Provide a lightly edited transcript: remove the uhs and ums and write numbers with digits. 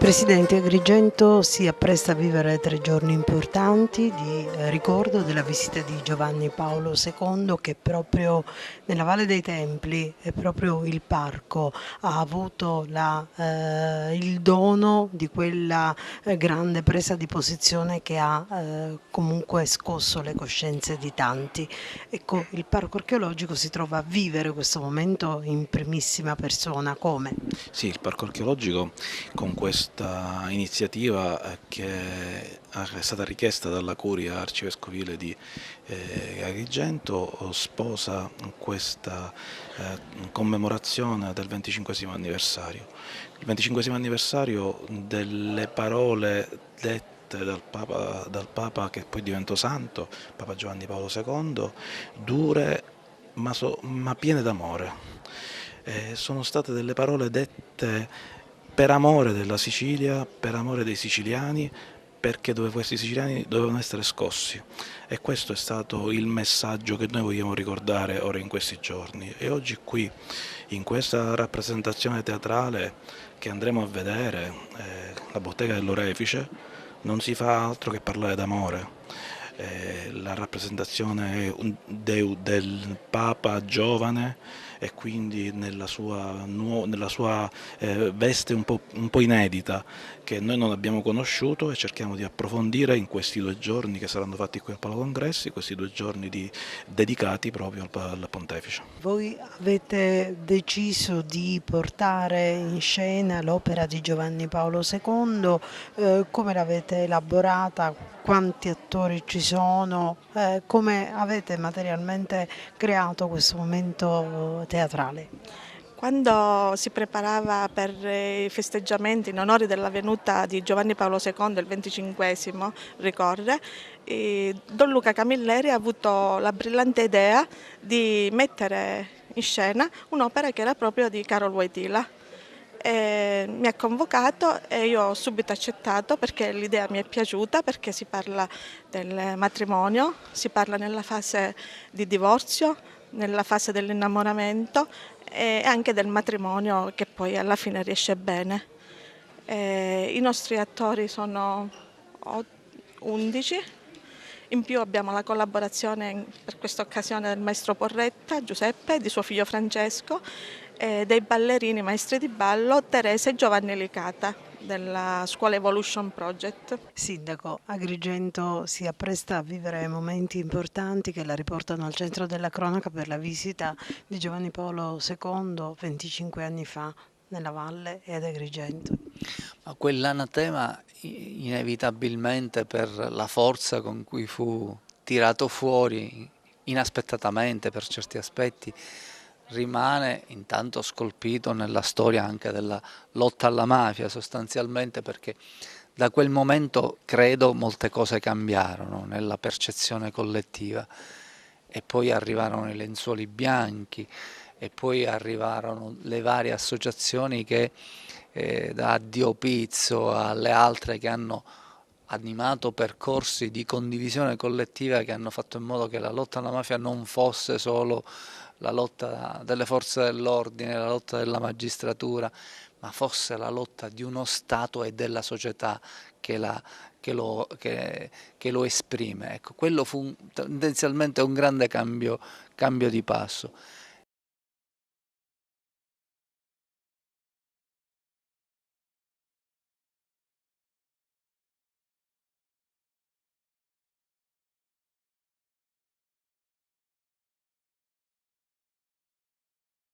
Presidente, Agrigento si appresta a vivere 3 giorni importanti di ricordo della visita di Giovanni Paolo II, che proprio nella Valle dei Templi e proprio il parco ha avuto il dono di quella grande presa di posizione che ha comunque scosso le coscienze di tanti. Ecco, il parco archeologico si trova a vivere questo momento in primissima persona. Come? Sì, il Parco Archeologico con questa iniziativa che è stata richiesta dalla Curia Arcivescovile di Agrigento sposa questa commemorazione del 25° anniversario. Il 25° anniversario delle parole dette dal Papa che poi diventò santo, Papa Giovanni Paolo II, dure ma piene d'amore. Sono state delle parole dette per amore della Sicilia, per amore dei siciliani, perché questi siciliani dovevano essere scossi. E questo è stato il messaggio che noi vogliamo ricordare ora in questi giorni. E oggi qui, in questa rappresentazione teatrale che andremo a vedere, la bottega dell'Orefice, non si fa altro che parlare d'amore. La rappresentazione del Papa giovane e quindi nella sua veste un po' inedita che noi non abbiamo conosciuto e cerchiamo di approfondire in questi 2 giorni che saranno fatti qui al Palo Congressi, questi 2 giorni dedicati proprio al Pontefice. Voi avete deciso di portare in scena l'opera di Giovanni Paolo II, come l'avete elaborata, quanti attori ci sono, come avete materialmente creato questo momento teatrale? Quando si preparava per i festeggiamenti in onore della venuta di Giovanni Paolo II, il 25esimo, ricorre, Don Luca Camilleri ha avuto la brillante idea di mettere in scena un'opera che era proprio di Karol Wojtyla. Mi ha convocato e io ho subito accettato perché l'idea mi è piaciuta, perché si parla del matrimonio, si parla nella fase di divorzio, nella fase dell'innamoramento e anche del matrimonio che poi alla fine riesce bene. I nostri attori sono 11, in più abbiamo la collaborazione per questa occasione del maestro Porretta, Giuseppe, di suo figlio Francesco, e dei ballerini maestri di ballo Teresa e Giovanni Licata della Scuola Evolution Project. Sindaco, Agrigento si appresta a vivere momenti importanti che la riportano al centro della cronaca per la visita di Giovanni Paolo II 25 anni fa nella Valle e ad Agrigento. Ma quell'anatema inevitabilmente per la forza con cui fu tirato fuori inaspettatamente per certi aspetti rimane intanto scolpito nella storia anche della lotta alla mafia sostanzialmente, perché da quel momento credo molte cose cambiarono nella percezione collettiva e poi arrivarono i lenzuoli bianchi e poi arrivarono le varie associazioni che da Addio Pizzo alle altre che hanno animato percorsi di condivisione collettiva che hanno fatto in modo che la lotta alla mafia non fosse solo la lotta delle forze dell'ordine, la lotta della magistratura, ma fosse la lotta di uno Stato e della società che lo esprime. Ecco, quello fu tendenzialmente un grande cambio di passo.